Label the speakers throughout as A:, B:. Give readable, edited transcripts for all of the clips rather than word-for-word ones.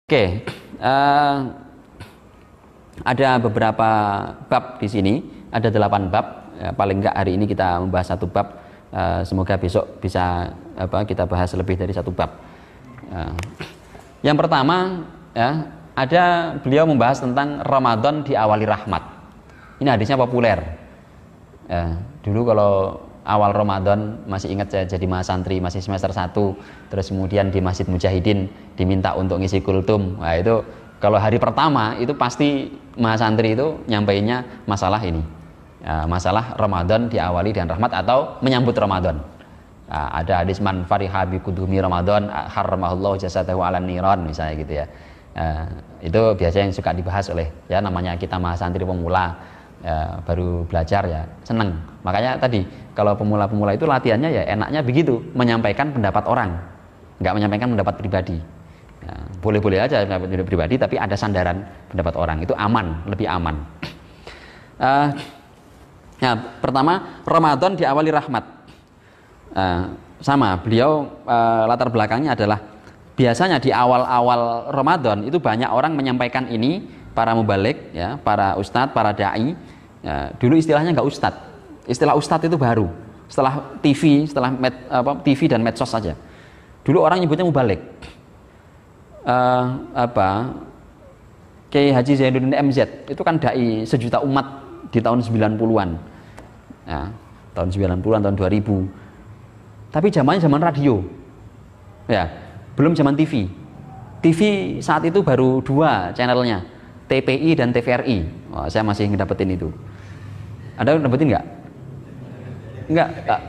A: Oke, ada beberapa bab di sini, ada 8 bab. Paling enggak hari ini kita membahas 1 bab. Semoga besok bisa kita bahas lebih dari 1 bab. Yang pertama, ya, ada beliau membahas tentang Ramadan diawali rahmat. Ini hadisnya populer. Dulu kalau awal Ramadan, masih ingat saya jadi mahasantri, masih semester 1, terus kemudian di Masjid Mujahidin diminta untuk ngisi kultum. Nah itu kalau hari pertama itu pasti mahasantri itu nyampainya masalah ini, masalah Ramadan diawali dengan rahmat atau menyambut Ramadan. Ada hadis man fariha bi kudumi Ramadan harramahullahu jasadahu ala niran, misalnya gitu ya. Itu biasanya yang suka dibahas oleh ya namanya kita mahasantri pemula, baru belajar ya seneng. Makanya tadi kalau pemula-pemula itu latihannya ya enaknya begitu, menyampaikan pendapat orang, nggak menyampaikan pendapat pribadi. Boleh-boleh aja pendapat pribadi, tapi ada sandaran pendapat orang, itu aman, lebih aman. Pertama, Ramadan diawali rahmat. Sama beliau latar belakangnya adalah biasanya di awal-awal Ramadan itu banyak orang menyampaikan ini, para mubalik ya, para ustadz, para dai. Dulu istilahnya nggak ustadz. Istilah ustadz itu baru setelah TV, TV dan medsos saja. Dulu orang nyebutnya mubalik. Kiai Haji Zainuddin MZ itu kan dai sejuta umat di tahun 90-an. Ya, tahun 90-an, tahun 2000. Tapi zamannya zaman radio. Ya, belum zaman TV. TV saat itu baru 2 channelnya, TPI dan TVRI. Saya masih ngedapetin itu. Ada dapetin nggak? Enggak,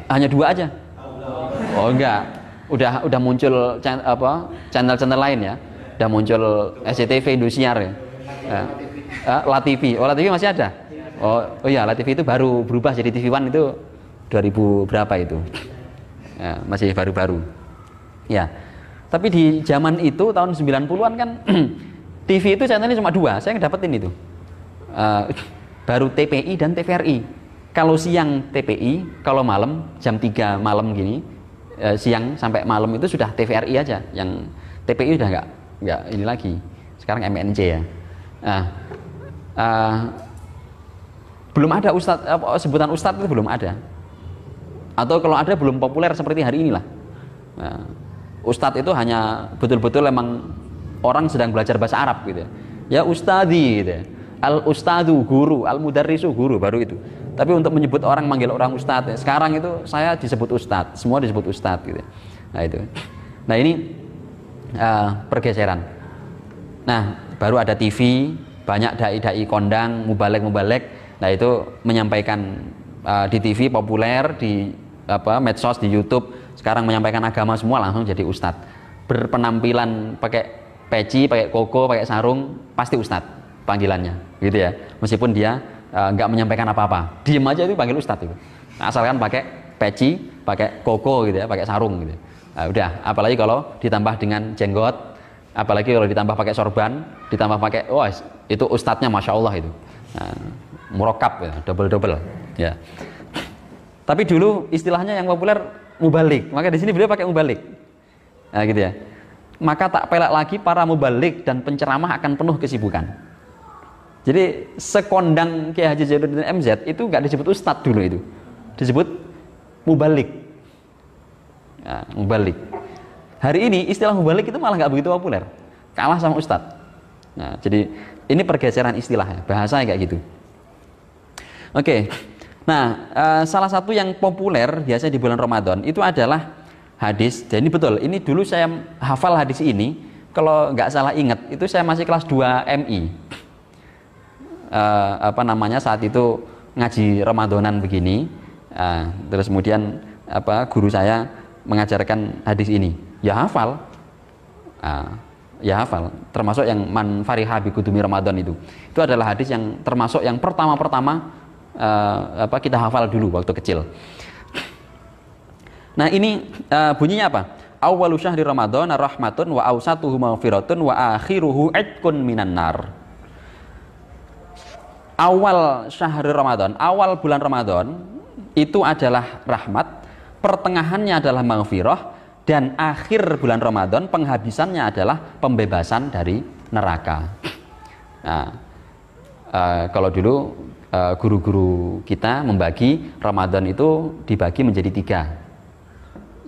A: hanya 2 aja. Oh enggak, udah muncul channel-channel lain ya. Udah muncul SCTV, Indosiar ya. LaTV. Oh LaTV masih ada. Oh iya, LaTV itu baru berubah jadi TV One itu 2000 berapa itu. Ya, masih baru-baru. Ya. Tapi di zaman itu tahun 90-an kan TV itu channelnya cuma 2. Saya ngedapetin itu. Baru TPI dan TVRI. Kalau siang TPI, kalau malam jam 3 malam gini, siang sampai malam itu sudah TVRI aja. Yang TPI udah nggak ini lagi. Sekarang MNC ya. Belum ada ustadz, sebutan ustadz itu belum ada. Atau kalau ada belum populer seperti hari inilah. Ustadz itu hanya betul-betul emang orang sedang belajar bahasa Arab gitu. Ya ustadzi gitu. Al-ustadu guru, al-mudarrisu guru, baru itu. Tapi untuk menyebut orang, manggil orang ustadz, sekarang itu saya disebut ustadz, semua disebut ustadz gitu. Nah itu. Nah ini pergeseran. Nah baru ada TV, banyak dai-dai kondang, mubalek. Nah itu menyampaikan di TV populer, di medsos, di YouTube. Sekarang menyampaikan agama semua langsung jadi ustadz. Berpenampilan pakai peci, pakai koko, pakai sarung, pasti ustadz panggilannya, gitu ya. Meskipun dia nggak menyampaikan apa-apa, diem aja itu panggil ustadz itu. Asalkan pakai peci, pakai koko gitu ya, pakai sarung gitu. Nah, udah. Apalagi kalau ditambah dengan jenggot, apalagi kalau ditambah pakai sorban, ditambah pakai, itu ustadznya masya Allah itu. Murokab ya, double ya. Tapi dulu istilahnya yang populer mubalik, maka di sini beliau pakai mubalik. Nah, gitu ya. Maka tak pelak lagi para mubalik dan penceramah akan penuh kesibukan. Jadi sekondang Kiai Haji Zainuddin MZ itu nggak disebut ustadz dulu, itu disebut mubalik. Mubalik. Hari ini istilah mubalik itu malah nggak begitu populer, kalah sama ustadz. Nah, jadi ini pergeseran istilahnya, bahasanya kayak gitu. Oke. Nah, salah satu yang populer biasanya di bulan Ramadan itu adalah hadis. Dan ini betul, ini dulu saya hafal hadis ini, kalau nggak salah ingat itu saya masih kelas 2 MI. Saat itu ngaji Ramadanan begini, terus kemudian guru saya mengajarkan hadis ini, ya hafal, termasuk yang man fariha bi kudumi Ramadan itu adalah hadis yang termasuk yang pertama kita hafal dulu waktu kecil. Nah ini bunyinya apa? Awwalu syahri Ramadan rahmatun wa awsatuhu maghfiratun wa akhiruhu itqun minan nar. Awal syahri Ramadan, awal bulan Ramadan itu adalah rahmat, pertengahannya adalah maghfirah, Dan akhir bulan Ramadan penghabisannya adalah pembebasan dari neraka. Nah, kalau dulu guru-guru kita membagi Ramadan itu dibagi menjadi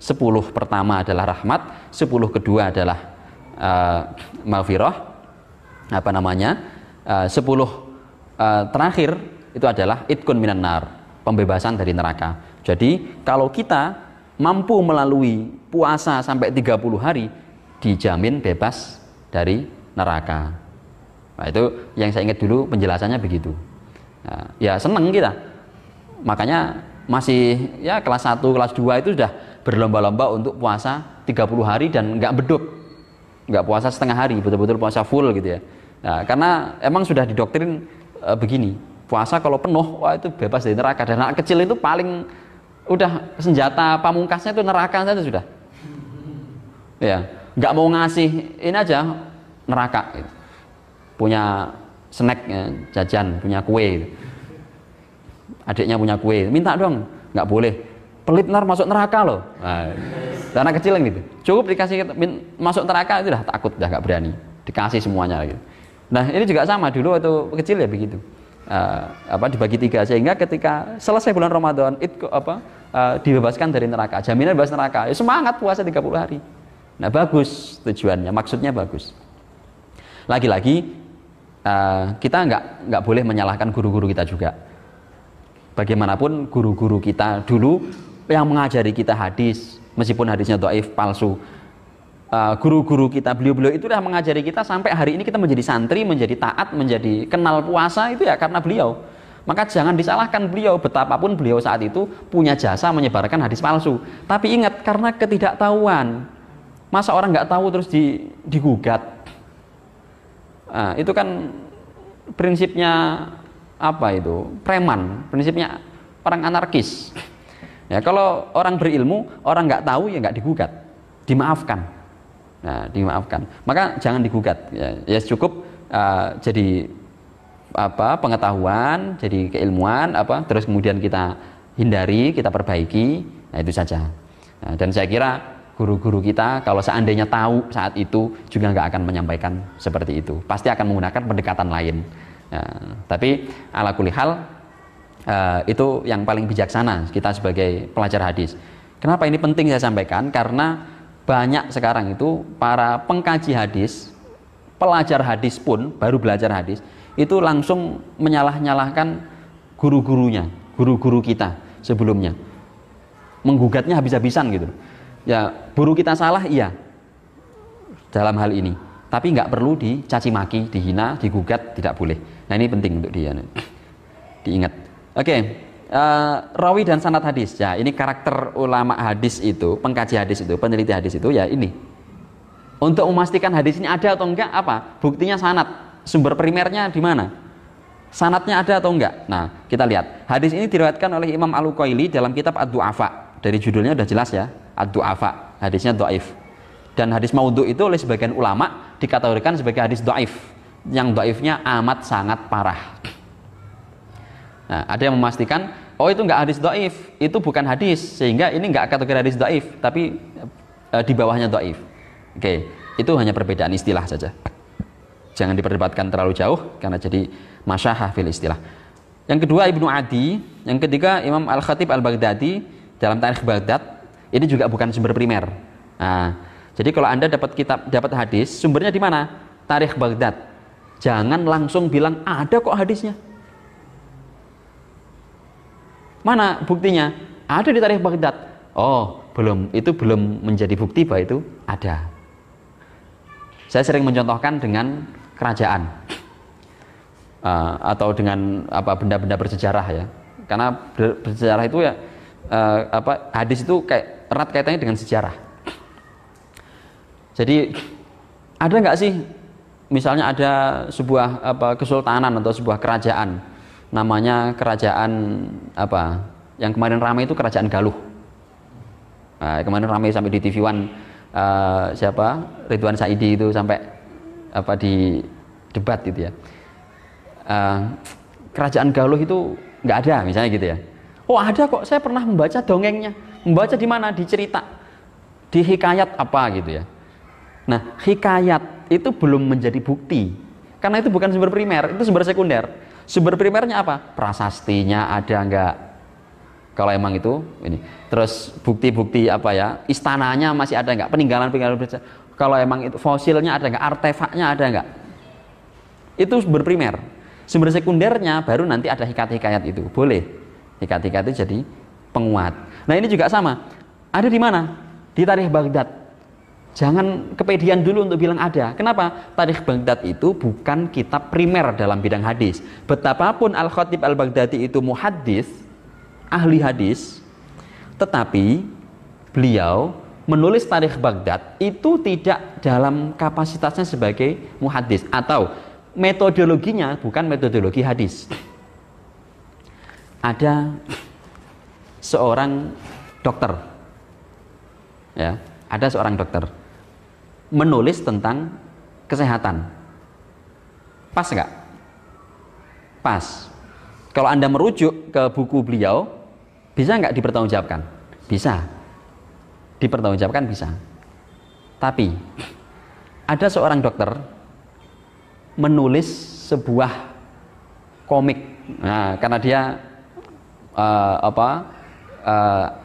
A: 3. 10 pertama adalah rahmat, 10 kedua adalah maghfirah, 10 terakhir itu adalah itqun minan nar, pembebasan dari neraka. Jadi kalau kita mampu melalui puasa sampai 30 hari, dijamin bebas dari neraka. Nah, itu yang saya ingat dulu penjelasannya begitu. Nah, ya seneng kita, makanya masih ya kelas 1, kelas 2 itu sudah berlomba-lomba untuk puasa 30 hari dan nggak beduk, nggak puasa setengah hari, betul-betul puasa full gitu ya. Nah, karena emang sudah didoktrin begini, puasa kalau penuh, wah itu bebas dari neraka. Dan anak kecil itu paling udah senjata pamungkasnya itu neraka saja sudah. Ya, nggak mau ngasih ini aja neraka. Gitu. Punya snack ya, jajan, punya kue. Gitu. Adiknya punya kue, minta dong, nggak boleh. Pelit nar masuk neraka loh. Nah, anak kecil yang gitu. Cukup dikasih masuk neraka itu udah takut, udah nggak berani. Dikasih semuanya gitu. Nah ini juga sama dulu waktu kecil ya begitu. Dibagi 3 sehingga ketika selesai bulan Ramadan itu dibebaskan dari neraka, jaminan bebas neraka, ya semangat puasa 30 hari. Nah bagus tujuannya, maksudnya bagus. Lagi-lagi kita nggak boleh menyalahkan guru-guru kita juga. Bagaimanapun guru-guru kita dulu yang mengajari kita hadis, meskipun hadisnya dhaif, palsu, guru-guru kita, beliau-beliau itu sudah mengajari kita sampai hari ini kita menjadi santri, menjadi taat, menjadi kenal puasa itu ya karena beliau. Maka jangan disalahkan beliau, betapapun beliau saat itu punya jasa menyebarkan hadis palsu. Tapi ingat, karena ketidaktahuan, masa orang nggak tahu terus digugat. Nah, itu kan prinsipnya apa itu? Preman, prinsipnya orang anarkis. Ya, kalau orang berilmu, orang nggak tahu ya nggak digugat, dimaafkan. Nah, dimaafkan. Maka jangan digugat. Ya cukup jadi pengetahuan, jadi keilmuan, terus kemudian kita hindari, kita perbaiki. Nah, itu saja. Nah, dan saya kira guru-guru kita kalau seandainya tahu saat itu juga nggak akan menyampaikan seperti itu. Pasti akan menggunakan pendekatan lain. Nah, tapi ala kulli hal itu yang paling bijaksana kita sebagai pelajar hadis. Kenapa ini penting saya sampaikan? Karena banyak sekarang itu para pengkaji hadis, pelajar hadis pun baru belajar hadis itu langsung menyalah-nyalahkan guru-gurunya, guru-guru kita sebelumnya, menggugatnya habis-habisan gitu. Ya guru kita salah iya dalam hal ini, tapi nggak perlu dicaci maki, dihina, digugat, tidak boleh. Nah ini penting untuk diingat. Oke. Rawi dan sanad hadis. Ya, ini karakter ulama hadis itu, pengkaji hadis itu, peneliti hadis itu ya ini. Untuk memastikan hadis ini ada atau enggak apa? Buktinya sanad. Sumber primernya di mana? Sanadnya ada atau enggak? Nah, kita lihat. Hadis ini diriwayatkan oleh Imam Al-Uqaili dalam kitab Ad-Du'afa. Dari judulnya sudah jelas ya, Ad-Du'afa. Hadisnya dhaif. Dan hadis maudhu itu oleh sebagian ulama dikategorikan sebagai hadis dhaif. Yang dhaifnya amat sangat parah. Nah, ada yang memastikan, oh itu enggak hadis dhaif, itu bukan hadis, sehingga ini enggak kategori hadis dhaif, tapi di bawahnya dhaif. Oke, itu hanya perbedaan istilah saja. Jangan diperdebatkan terlalu jauh, karena jadi masyahah fil istilah. Yang kedua Ibnu Adi, yang ketiga Imam Al-Khatib Al-Baghdadi dalam Tarikh Baghdad, ini juga bukan sumber primer. Nah, jadi kalau Anda dapat hadis, sumbernya di mana? Tarikh Baghdad. Jangan langsung bilang ada kok hadisnya. Mana buktinya? Ada di Tarikh Baghdad. Oh, itu belum menjadi bukti bahwa itu ada. Saya sering mencontohkan dengan kerajaan atau dengan benda-benda bersejarah ya. Karena bersejarah itu ya hadis itu kayak erat kaitannya dengan sejarah. Jadi ada nggak sih misalnya ada sebuah kesultanan atau sebuah kerajaan, namanya kerajaan yang kemarin ramai itu kerajaan Galuh. Nah, kemarin ramai sampai di TV One Ridwan Saidi itu sampai di debat gitu ya. Kerajaan Galuh itu nggak ada misalnya gitu ya. Oh ada kok, saya pernah membaca dongengnya. Membaca di mana? Di cerita. di hikayat apa gitu ya. Nah, hikayat itu belum menjadi bukti. Karena itu bukan sumber primer, itu sumber sekunder. Sumber primernya apa? Prasastinya ada enggak? Kalau emang itu ini. Terus bukti-bukti apa ya? Istananya masih ada enggak? Peninggalan-peninggalan. Kalau emang itu fosilnya ada enggak? Artefaknya ada enggak? Itu sumber primer. Sumber sekundernya baru nanti ada hikayat-hikayat itu. Boleh. Hikayat-hikayat itu jadi penguat. Nah, ini juga sama. Ada di mana? Di Tarikh Baghdad. Jangan kepedean dulu untuk bilang ada. Kenapa? Tarikh Baghdad itu bukan kitab primer dalam bidang hadis. Betapapun Al-Khatib Al-Baghdadi itu muhaddis, ahli hadis, tetapi beliau menulis Tarikh Baghdad itu tidak dalam kapasitasnya sebagai muhaddis, atau metodologinya bukan metodologi hadis. Ada seorang dokter, ya, ada seorang dokter menulis tentang kesehatan. Pas nggak? Pas. Kalau Anda merujuk ke buku beliau, bisa nggak dipertanggungjawabkan? Bisa. Dipertanggungjawabkan bisa. Tapi ada seorang dokter menulis sebuah komik. Nah, karena dia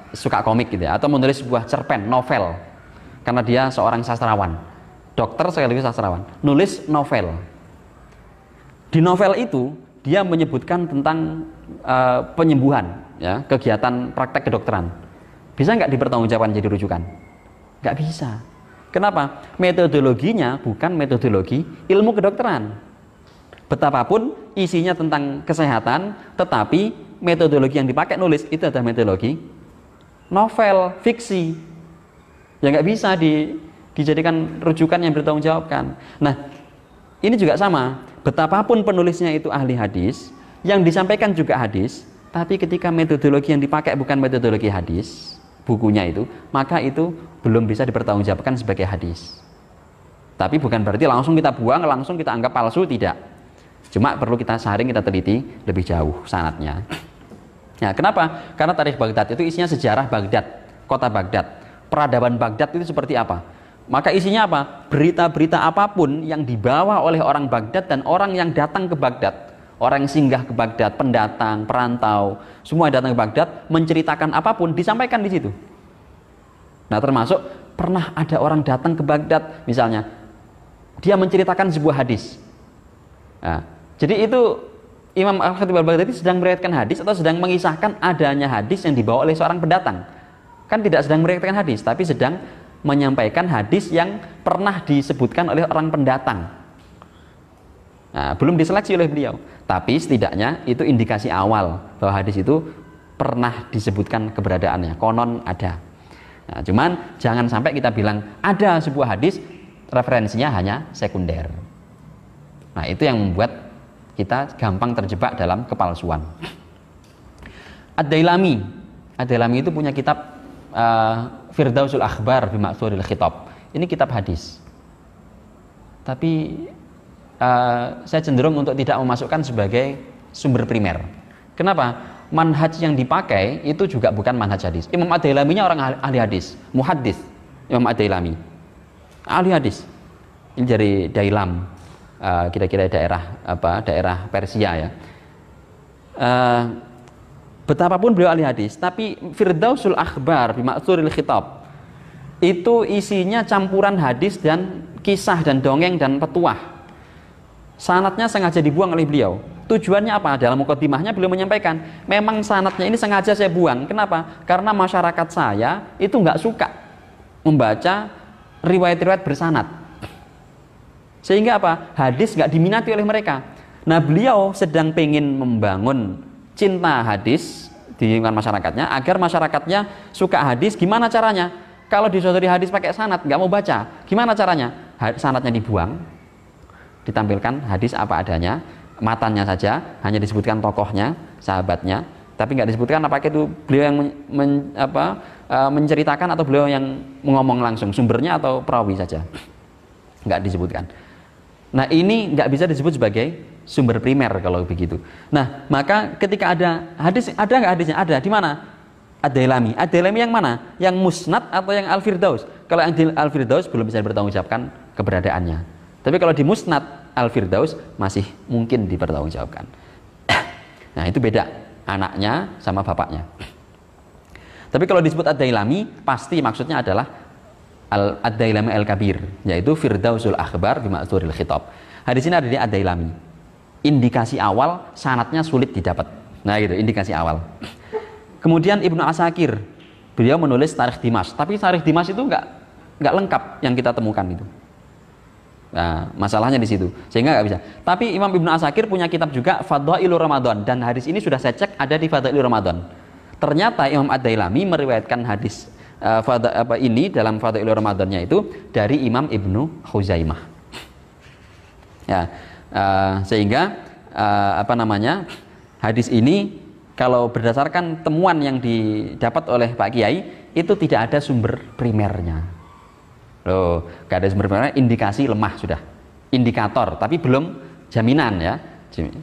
A: suka komik gitu ya, atau menulis sebuah cerpen, novel. Karena dia seorang sastrawan, dokter sekaligus sastrawan, nulis novel. Di novel itu dia menyebutkan tentang penyembuhan, ya, kegiatan praktek kedokteran. Bisa nggak dipertanggungjawabkan jadi rujukan? Nggak bisa. Kenapa? Metodologinya bukan metodologi ilmu kedokteran. Betapapun isinya tentang kesehatan, tetapi metodologi yang dipakai nulis itu adalah metodologi novel, fiksi. Ya nggak bisa dijadikan rujukan yang bertanggungjawabkan. Nah, ini juga sama. Betapapun penulisnya itu ahli hadis, yang disampaikan juga hadis, tapi ketika metodologi yang dipakai bukan metodologi hadis, bukunya itu, maka itu belum bisa dipertanggungjawabkan sebagai hadis. Tapi bukan berarti langsung kita buang, langsung kita anggap palsu, tidak. Cuma perlu kita saring, kita teliti lebih jauh sanadnya. Nah, kenapa? Karena Tarikh Baghdad itu isinya sejarah Baghdad, kota Baghdad. Peradaban Baghdad itu seperti apa? Maka isinya apa? Berita-berita apapun yang dibawa oleh orang Baghdad dan orang yang datang ke Baghdad, orang yang singgah ke Baghdad, pendatang, perantau, semua yang datang ke Baghdad, menceritakan apapun disampaikan di situ. Nah, termasuk pernah ada orang datang ke Baghdad, misalnya dia menceritakan sebuah hadis. Nah, jadi itu Imam Al-Khatib Al-Baghdadi sedang meriwayatkan hadis atau sedang mengisahkan adanya hadis yang dibawa oleh seorang pendatang. Kan tidak sedang meriwayatkan hadis, tapi sedang menyampaikan hadis yang pernah disebutkan oleh orang pendatang. Nah, belum diseleksi oleh beliau, tapi setidaknya itu indikasi awal bahwa hadis itu pernah disebutkan keberadaannya, konon ada. Nah, cuman jangan sampai kita bilang ada sebuah hadis, referensinya hanya sekunder. Nah, itu yang membuat kita gampang terjebak dalam kepalsuan. Ad-Dailami itu punya kitab Firdausul Akhbar bi Ma'thuril Khitab. Ini kitab hadis. Tapi saya cenderung untuk tidak memasukkan sebagai sumber primer. Kenapa? Manhaj yang dipakai itu juga bukan manhaj hadis. Imam Ad-Dailaminya orang ahli hadis, muhaddis. Imam Ad-Dailami ahli hadis. Ini dari Dailam, kira-kira daerah Persia ya. Betapapun beliau ahli hadis, tapi Firdausul Akhbar bi Ma'thuril Khitab itu isinya campuran hadis dan kisah dan dongeng dan petuah. Sanadnya sengaja dibuang oleh beliau. Tujuannya apa? Dalam mukadimahnya beliau menyampaikan, memang sanadnya ini sengaja saya buang. Kenapa? Karena masyarakat saya itu nggak suka membaca riwayat-riwayat bersanad. Sehingga apa? Hadis nggak diminati oleh mereka. Nah, beliau sedang pengen membangun cinta hadis di lingkungan masyarakatnya, agar masyarakatnya suka hadis. Gimana caranya? Kalau disodori hadis pakai sanad, nggak mau baca, gimana caranya? Sanadnya dibuang, ditampilkan hadis apa adanya, matannya saja, hanya disebutkan tokohnya, sahabatnya, tapi nggak disebutkan apakah itu beliau yang menceritakan atau beliau yang mengomong langsung, sumbernya atau perawi saja, nggak disebutkan. Nah, ini nggak bisa disebut sebagai sumber primer kalau begitu. Nah, maka ketika ada hadis, ada nggak hadisnya? Ada. Di mana? Ad-Dailami. Ad-Dailami yang mana? Yang musnad atau yang Al-Firdaus? Kalau yang di Al-Firdaus belum bisa dipertanggungjawabkan keberadaannya. Tapi kalau di musnad Al-Firdaus masih mungkin dipertanggungjawabkan. Nah, itu beda anaknya sama bapaknya. Tapi kalau disebut Ad-Dailami, pasti maksudnya adalah Ad-Dailami Al-Kabir, yaitu Firdausul Akhbar bima'dzuril khitab. Hadis ini ada di Ad-Dailami. Indikasi awal sanadnya sulit didapat. Nah, gitu, indikasi awal. Kemudian Ibnu Asakir, beliau menulis Tarikh Dimash, tapi Tarikh Dimash itu nggak lengkap yang kita temukan itu. Nah, masalahnya di situ, sehingga nggak bisa. Tapi Imam Ibnu Asakir punya kitab juga Fadhailur Ramadan, dan hadis ini sudah saya cek ada di Fadhailur Ramadan. Ternyata Imam Ad-Dailami meriwayatkan hadis ini dalam Fadhailur Ramadannya itu dari Imam Ibnu Khuzaimah. Ya, sehingga hadis ini kalau berdasarkan temuan yang didapat oleh Pak Kiai itu tidak ada sumber primernya. Loh, gak ada sumber primernya, indikasi lemah sudah. Indikator, tapi belum jaminan ya.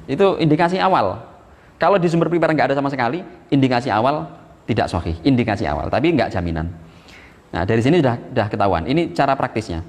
A: Itu indikasi awal. Kalau di sumber primer nggak ada sama sekali, indikasi awal tidak sahih, indikasi awal, tapi nggak jaminan. Nah, dari sini sudah ketahuan. Ini cara praktisnya.